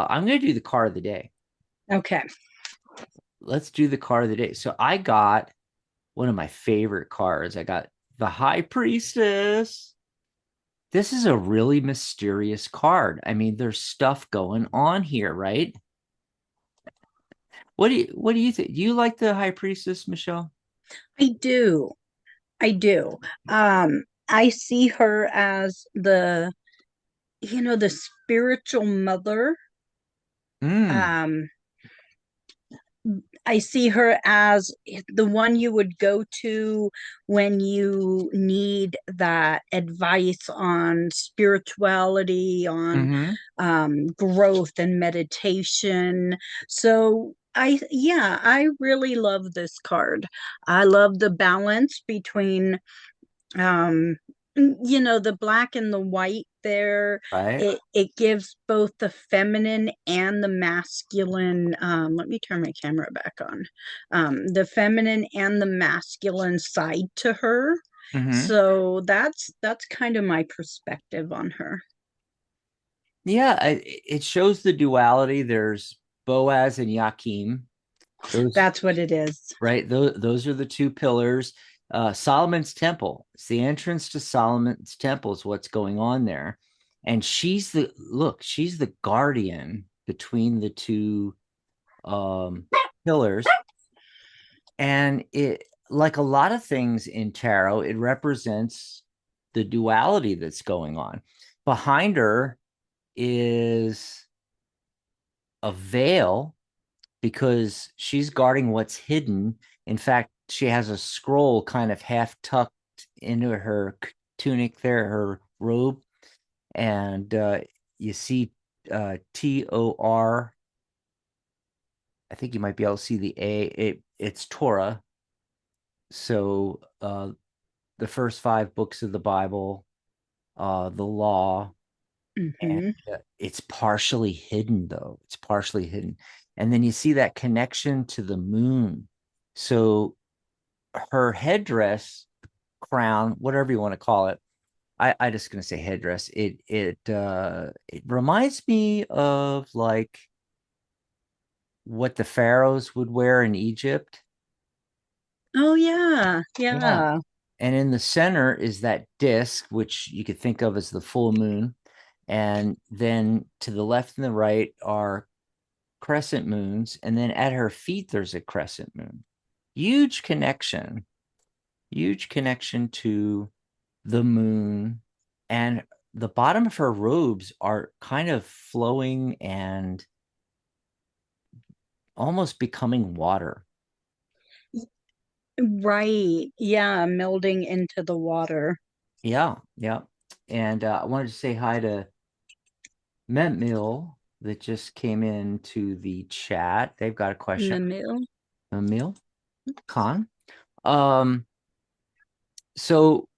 I'm going to do the card of the day. Okay. Let's do the card of the day. So I got one of my favorite cards. I got the High Priestess. This is a really mysterious card. I mean, there's stuff going on here, right? What do you think? Do you like the High Priestess, Michelle? I do. I do. I see her as the spiritual mother. Mm, Um, I see her as the one you would go to when you need that advice on spirituality, on mm-hmm. growth and meditation. Yeah, I really love this card. I love the balance between um the black and the white there. Right. It gives both the feminine and the masculine. Let me turn my camera back on. The feminine and the masculine side to her. Mm-hmm. So that's kind of my perspective on her. Yeah, it shows the duality. There's Boaz and Yakim. Those That's what it is. right? Those are the two pillars. Solomon's temple. It's the entrance to Solomon's temple is what's going on there. And she's the guardian between the two um pillars. And it, like a lot of things in tarot, it represents the duality that's going on. Behind her is a veil because she's guarding what's hidden. In fact, she has a scroll kind of half tucked into her tunic there, her robe. And you see Tor. I think you might be able to see the A. It's Torah. So the first five books of the Bible, the law, and Hmm. it's partially hidden though. It's partially hidden. And then you see that connection to the moon. So her headdress, crown, whatever you want to call it. I just gonna say headdress. It reminds me of like what the pharaohs would wear in Egypt. Oh yeah, Yeah. yeah. And in the center is that disc, which you could think of as the full moon. And then to the left and the right are crescent moons. And then at her feet, there's a crescent moon. Huge connection, huge connection to the moon. And the bottom of her robes are kind of flowing and almost becoming water. Right. Yeah, melding into the water. Yeah, yeah. And I wanted to say hi to Mill that just came into the chat. They've got a In question. the middle. Mill Khan. Um, so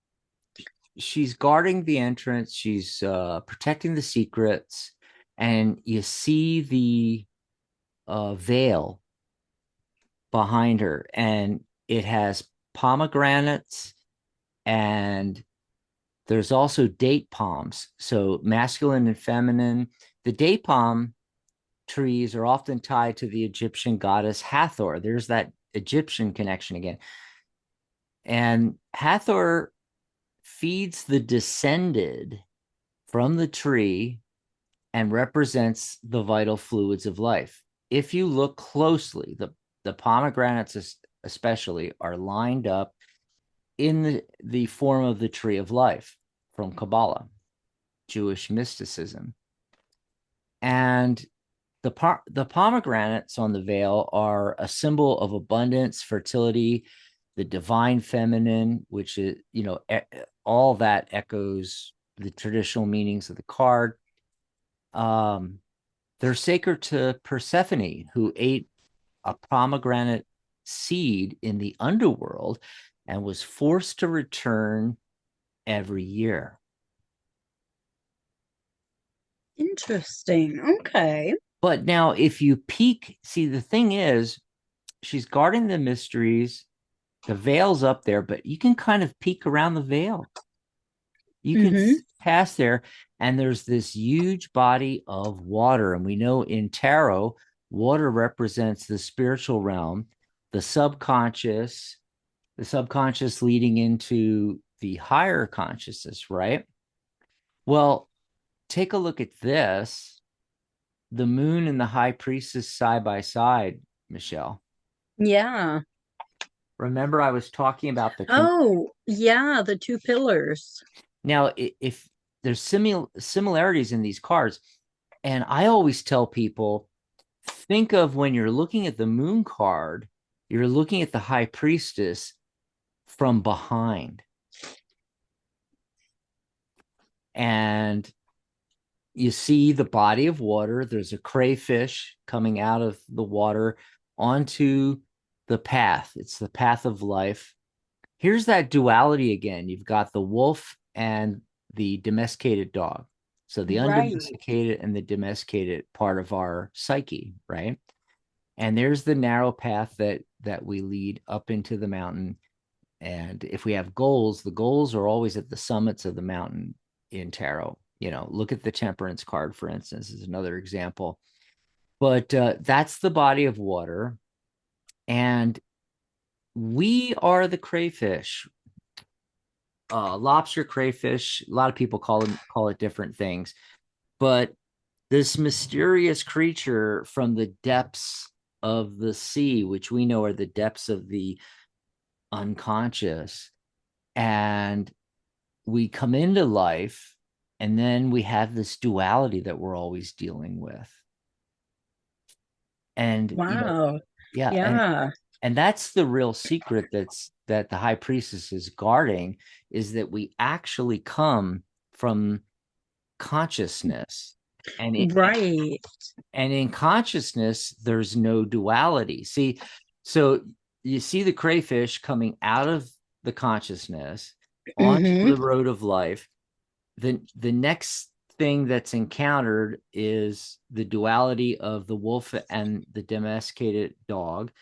she's guarding the entrance, she's protecting the secrets, and you see the veil behind her, and it has pomegranates, and there's also date palms, so masculine and feminine. The date palm trees are often tied to the Egyptian goddess Hathor. There's that Egyptian connection again. And Hathor feeds the descended from the tree and represents the vital fluids of life. If you look closely, the pomegranates especially are lined up in the form of the tree of life from Kabbalah, Jewish mysticism. And the pomegranates on the veil are a symbol of abundance, fertility, the divine feminine, which is, all that echoes the traditional meanings of the card. Um, they're sacred to Persephone, who ate a pomegranate seed in the underworld and was forced to return every year. Interesting. Okay. But now, if you peek, see, the thing is, she's guarding the mysteries. The veil's up there, but you can kind of peek around the veil. You can Mm-hmm. pass there, and there's this huge body of water. And we know in tarot, water represents the spiritual realm, the subconscious, the subconscious leading into the higher consciousness, right? Well, take a look at this, the moon and the high priestess side by side, Michelle. Yeah. Remember, I was talking about the Oh, yeah, the two pillars. now, if there's similarities in these cards, and I always tell people, think of when you're looking at the moon card, you're looking at the high priestess from behind. And you see the body of water. There's a crayfish coming out of the water onto the path. It's the path of life. Here's that duality again. You've got the wolf and the domesticated dog. So the Right. undomesticated and the domesticated part of our psyche, right? And there's the narrow path that we lead up into the mountain. And if we have goals, the goals are always at the summits of the mountain in tarot. Look at the temperance card, for instance, is another example. But that's the body of water. And we are the crayfish, lobster, crayfish. A lot of people call it different things. But this mysterious creature from the depths of the sea, which we know are the depths of the unconscious. And we come into life, and then we have this duality that we're always dealing with. And Wow. yeah, Yeah. and that's the real secret that the high priestess is guarding, is that we actually come from consciousness. and it, Right. and in consciousness there's no duality. See, so you see the crayfish coming out of the consciousness onto Mm-hmm. the road of life. The next thing that's encountered is the duality of the wolf and the domesticated dog,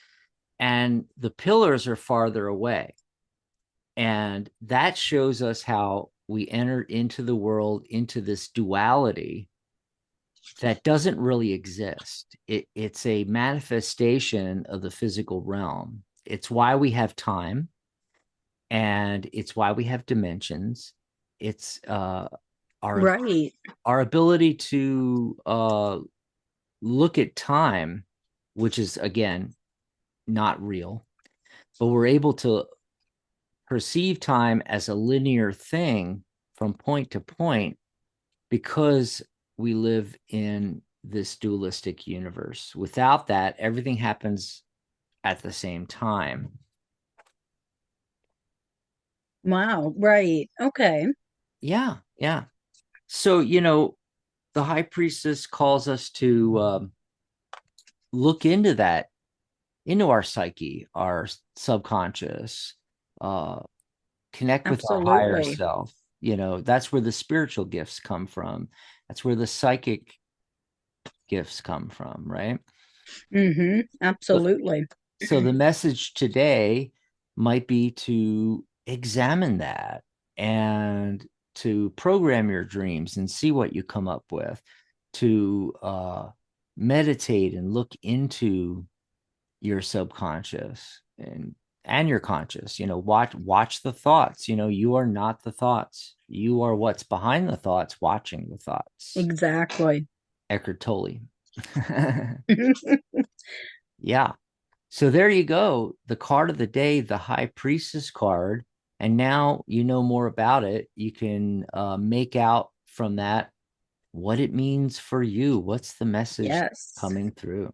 and the pillars are farther away. And that shows us how we enter into the world, into this duality that doesn't really exist. It's a manifestation of the physical realm. It's why we have time, and it's why we have dimensions. It's our Right. our ability to look at time, which is again not real, but we're able to perceive time as a linear thing from point to point because we live in this dualistic universe. Without that, everything happens at the same time. Wow. Right. Okay. Yeah, yeah. So, the high priestess calls us to look into that, into our psyche, our subconscious, uh, connect with our higher Absolutely. self. That's where the spiritual gifts come from. That's where the psychic gifts come from, right? Mm-hmm. So, Absolutely. so the message today might be to examine that and to program your dreams and see what you come up with, to meditate and look into your subconscious and your conscious. Watch the thoughts. You are not the thoughts. You are what's behind the thoughts, watching the thoughts. Exactly. Eckhart Tolle. Yeah. So there you go. The card of the day, the High Priestess card. And now you know more about it. You can make out from that what it means for you. What's the message Yes. coming through?